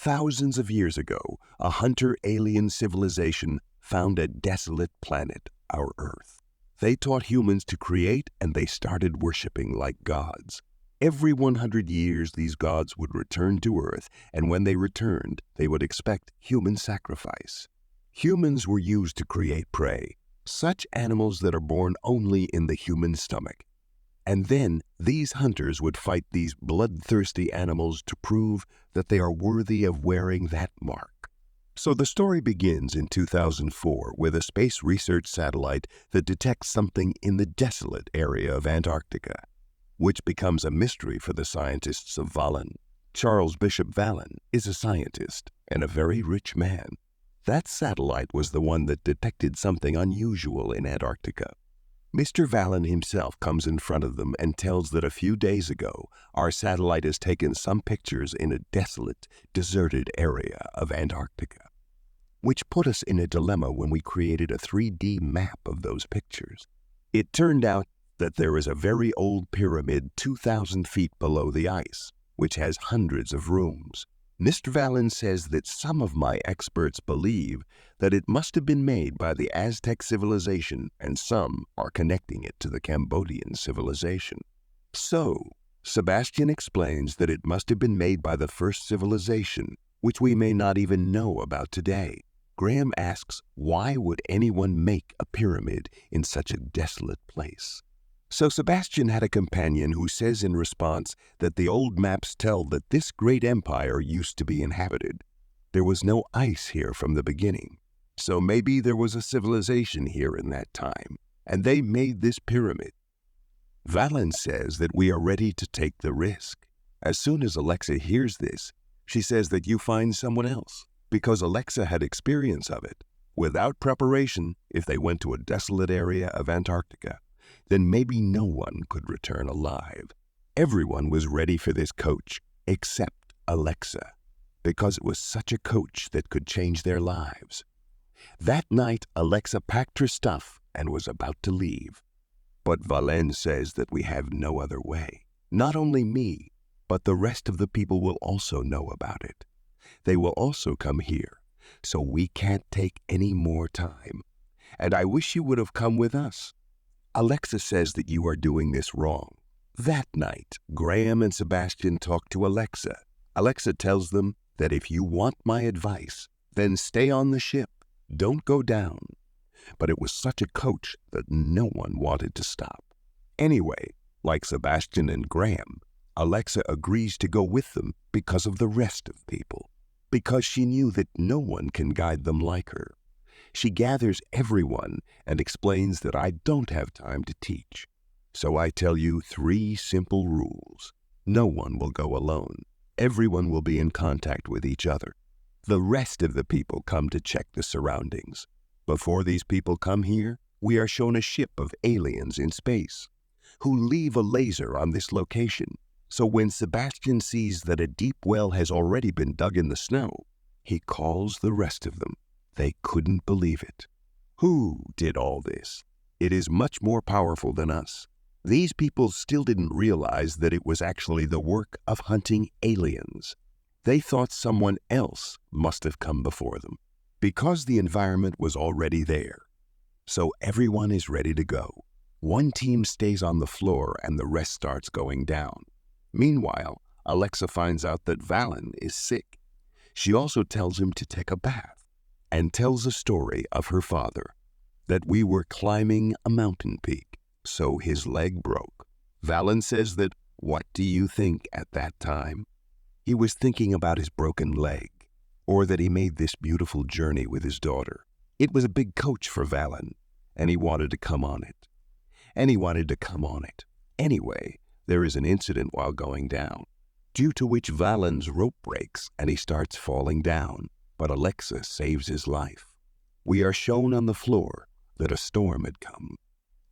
Thousands of years ago, a hunter alien civilization found a desolate planet, our Earth. They taught humans to create, and they started worshiping like gods. Every 100 years, these gods would return to Earth, and when they returned, they would expect human sacrifice. Humans were used to create prey, such animals that are born only in the human stomach. And then these hunters would fight these bloodthirsty animals to prove that they are worthy of wearing that mark. So the story begins in 2004 with a space research satellite that detects something in the desolate area of Antarctica, which becomes a mystery for the scientists of Valen. Charles Bishop Valen is a scientist and a very rich man. That satellite was the one that detected something unusual in Antarctica. Mr. Valen himself comes in front of them and tells that a few days ago, our satellite has taken some pictures in a desolate, deserted area of Antarctica, which put us in a dilemma when we created a 3D map of those pictures. It turned out that there is a very old pyramid 2,000 feet below the ice, which has hundreds of rooms. Mr. Valen says that some of my experts believe that it must have been made by the Aztec civilization, and some are connecting it to the Cambodian civilization. So, Sebastian explains that it must have been made by the first civilization, which we may not even know about today. Graham asks, why would anyone make a pyramid in such a desolate place? So Sebastian had a companion who says in response that the old maps tell that this great empire used to be inhabited. There was no ice here from the beginning, so maybe there was a civilization here in that time, and they made this pyramid. Valen says that we are ready to take the risk. As soon as Alexa hears this, she says that you find someone else, because Alexa had experience of it. Without preparation, if they went to a desolate area of Antarctica, then maybe no one could return alive. Everyone was ready for this coach, except Alexa, because it was such a coach that could change their lives. That night, Alexa packed her stuff and was about to leave. But Valen says that we have no other way. Not only me, but the rest of the people will also know about it. They will also come here, so we can't take any more time. And I wish you would have come with us. Alexa says that you are doing this wrong. That night, Graham and Sebastian talk to Alexa. Alexa tells them that if you want my advice, then stay on the ship. Don't go down. But it was such a coach that no one wanted to stop. Anyway, like Sebastian and Graham, Alexa agrees to go with them because of the rest of people, because she knew that no one can guide them like her. She gathers everyone and explains that I don't have time to teach. So I tell you 3 simple rules. No one will go alone. Everyone will be in contact with each other. The rest of the people come to check the surroundings. Before these people come here, we are shown a ship of aliens in space who leave a laser on this location. So when Sebastian sees that a deep well has already been dug in the snow, he calls the rest of them. They couldn't believe it. Who did all this? It is much more powerful than us. These people still didn't realize that it was actually the work of hunting aliens. They thought someone else must have come before them, because the environment was already there. So everyone is ready to go. One team stays on the floor and the rest starts going down. Meanwhile, Alexa finds out that Valen is sick. She also tells him to take a bath, and tells a story of her father, that we were climbing a mountain peak, so his leg broke. Valen says that, what do you think at that time? He was thinking about his broken leg, or that he made this beautiful journey with his daughter. It was a big coach for Valen, and he wanted to come on it. Anyway, there is an incident while going down, due to which Valen's rope breaks and he starts falling down. But Alexa saves his life. We are shown on the floor that a storm had come.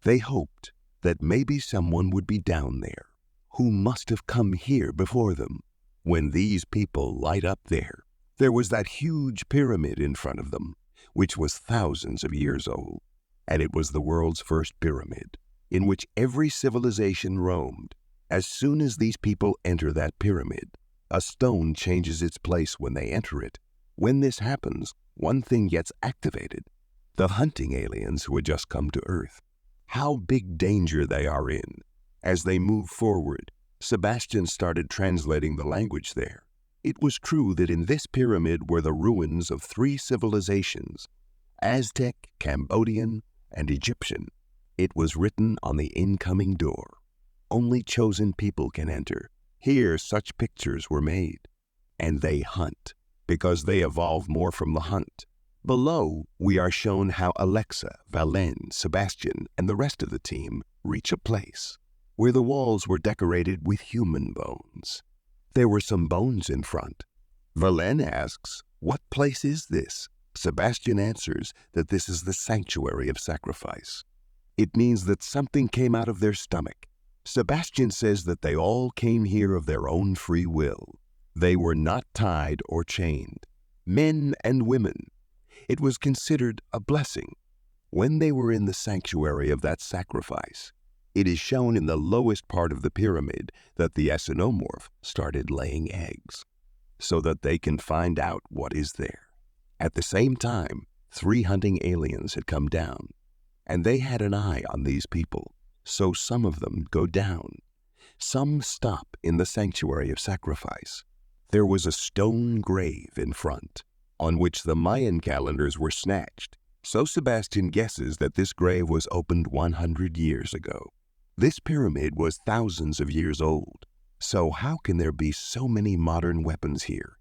They hoped that maybe someone would be down there who must have come here before them. When these people light up there was that huge pyramid in front of them, which was thousands of years old, and it was the world's first pyramid, in which every civilization roamed. As soon as these people enter that pyramid, A stone changes its place when they enter it. When this happens, one thing gets activated. The hunting aliens who had just come to Earth. How big danger they are in. As they move forward, Sebastian started translating the language there. It was true that in this pyramid were the ruins of 3 civilizations, Aztec, Cambodian, and Egyptian. It was written on the incoming door. Only chosen people can enter. Here such pictures were made. And they hunt, because they evolve more from the hunt. Below, we are shown how Alexa, Valen, Sebastian, and the rest of the team reach a place where the walls were decorated with human bones. There were some bones in front. Valen asks, "What place is this?" Sebastian answers that this is the sanctuary of sacrifice. It means that something came out of their stomach. Sebastian says that they all came here of their own free will. They were not tied or chained. Men and women. It was considered a blessing. When they were in the sanctuary of that sacrifice, it is shown in the lowest part of the pyramid that the xenomorph started laying eggs, so that they can find out what is there. At the same time, 3 hunting aliens had come down, and they had an eye on these people, so some of them go down. Some stop in the sanctuary of sacrifice. There was a stone grave in front, on which the Mayan calendars were snatched, so Sebastian guesses that this grave was opened 100 years ago. This pyramid was thousands of years old, so how can there be so many modern weapons here?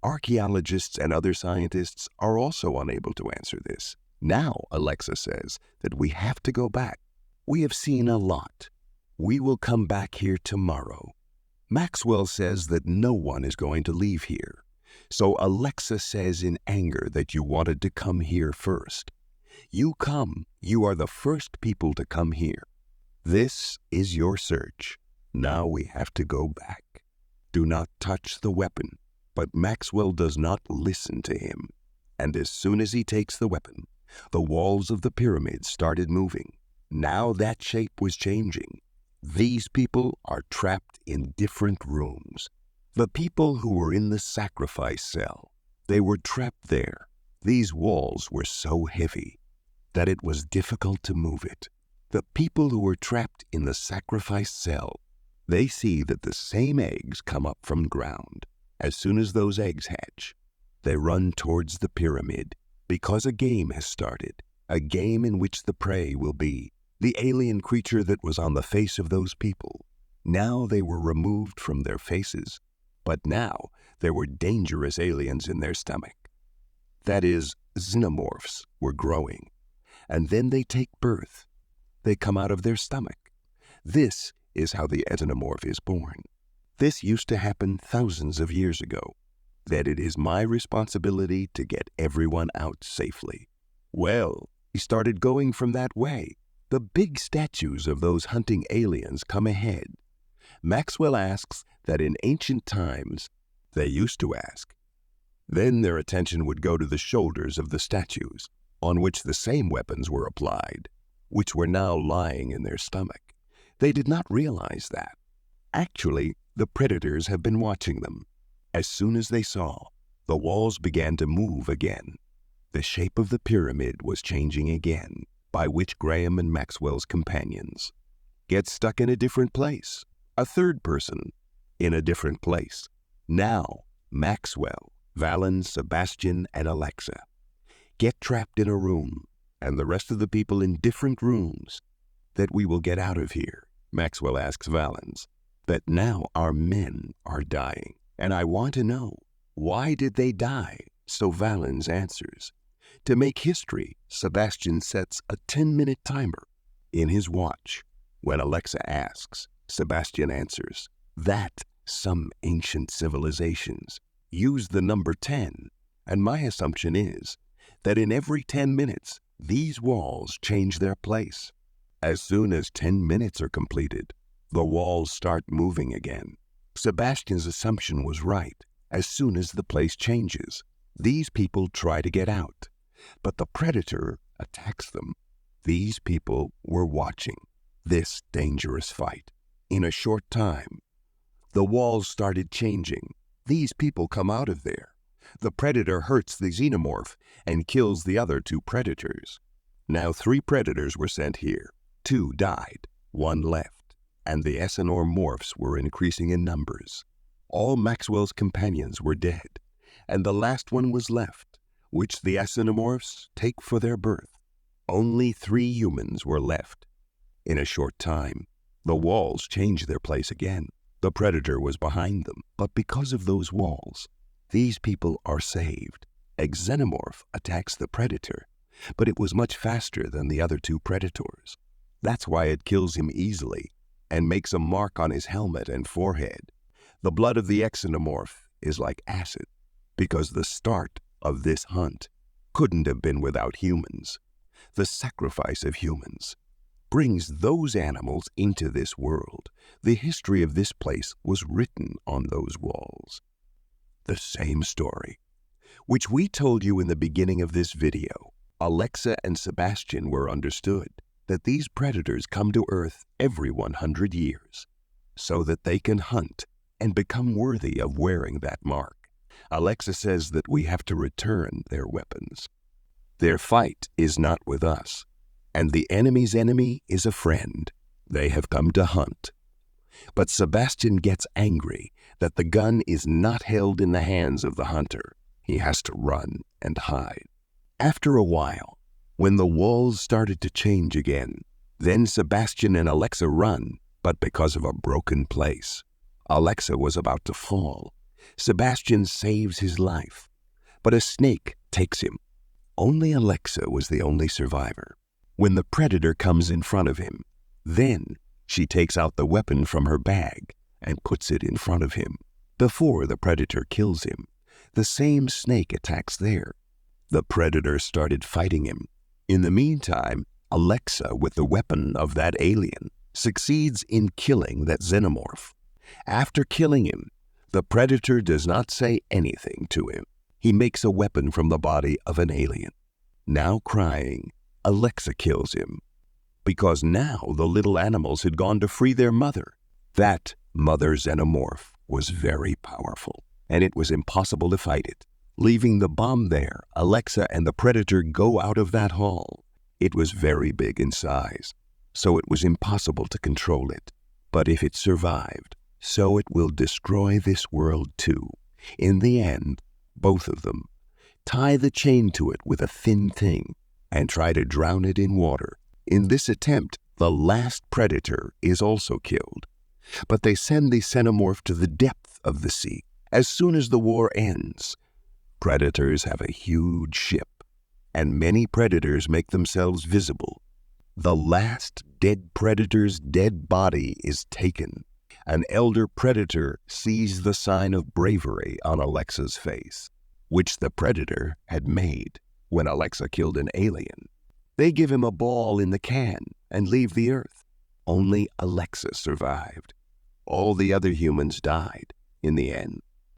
Archaeologists and other scientists are also unable to answer this. Now, Alexa says that we have to go back. We have seen a lot. We will come back here tomorrow. Maxwell says that no one is going to leave here. So Alexa says in anger that you wanted to come here first. You come. You are the first people to come here. This is your search. Now we have to go back. Do not touch the weapon. But Maxwell does not listen to him. And as soon as he takes the weapon, the walls of the pyramid started moving. Now that shape was changing. These people are trapped in different rooms. The people who were in the sacrifice cell, they were trapped there. These walls were so heavy that it was difficult to move it. The people who were trapped in the sacrifice cell, they see that the same eggs come up from ground. As soon as those eggs hatch, they run towards the pyramid because a game has started, a game in which the prey will be the alien creature that was on the face of those people. Now they were removed from their faces, but now there were dangerous aliens in their stomach. That is, xenomorphs were growing, and then they take birth. They come out of their stomach. This is how the xenomorph is born. This used to happen thousands of years ago. That it is my responsibility to get everyone out safely. Well, he started going from that way. The big statues of those hunting aliens come ahead. Maxwell asks that in ancient times, they used to ask. Then their attention would go to the shoulders of the statues, on which the same weapons were applied, which were now lying in their stomach. They did not realize that. Actually, the predators have been watching them. As soon as they saw, the walls began to move again. The shape of the pyramid was changing again, by which Graham and Maxwell's companions get stuck in a different place. A third person in a different place. Now, Maxwell, Valen, Sebastian, and Alexa get trapped in a room, and the rest of the people in different rooms. That we will get out of here, Maxwell asks Valens. That now our men are dying, and I want to know, why did they die? So Valens answers. To make history, Sebastian sets a 10-minute timer in his watch. When Alexa asks, Sebastian answers that some ancient civilizations use the number 10, and my assumption is that in every 10 minutes, these walls change their place. As soon as 10 minutes are completed, the walls start moving again. Sebastian's assumption was right. As soon as the place changes, these people try to get out, but the predator attacks them. These people were watching this dangerous fight. In a short time, the walls started changing. These people come out of there. The predator hurts the xenomorph and kills the other two predators. Now 3 predators were sent here. 2 died, 1 left, and the xenomorphs were increasing in numbers. All Maxwell's companions were dead, and the last one was left, which the xenomorphs take for their birth. Only 3 humans were left. In a short time, the walls changed their place again. The predator was behind them, but because of those walls, these people are saved. A xenomorph attacks the predator, but it was much faster than the other 2 predators. That's why it kills him easily and makes a mark on his helmet and forehead. The blood of the xenomorph is like acid, because the start of this hunt couldn't have been without humans. The sacrifice of humans brings those animals into this world. The history of this place was written on those walls. The same story, which we told you in the beginning of this video. Alexa and Sebastian were understood that these predators come to Earth every 100 years so that they can hunt and become worthy of wearing that mark. Alexa says that we have to return their weapons. Their fight is not with us, and the enemy's enemy is a friend. They have come to hunt. But Sebastian gets angry that the gun is not held in the hands of the hunter. He has to run and hide. After a while, when the walls started to change again, then Sebastian and Alexa run, but because of a broken place. Alexa was about to fall. Sebastian saves his life, but a snake takes him. Only Alexa was the only survivor. When the predator comes in front of him, then she takes out the weapon from her bag and puts it in front of him. Before the predator kills him, the same snake attacks there. The predator started fighting him. In the meantime, Alexa, with the weapon of that alien, succeeds in killing that xenomorph. After killing him, the predator does not say anything to him. He makes a weapon from the body of an alien. Now crying, Alexa kills him, because now the little animals had gone to free their mother. That mother xenomorph was very powerful, and it was impossible to fight it. Leaving the bomb there, Alexa and the predator go out of that hall. It was very big in size, so it was impossible to control it. But if it survived, so it will destroy this world too. In the end, both of them tie the chain to it with a thin thing and try to drown it in water. In this attempt, the last predator is also killed. But they send the xenomorph to the depth of the sea. As soon as the war ends, predators have a huge ship, and many predators make themselves visible. The last dead predator's dead body is taken. An elder predator sees the sign of bravery on Alexa's face, which the predator had made when Alexa killed an alien. They give him a ball in the can and leave the Earth. Only Alexa survived. All the other humans died in the end.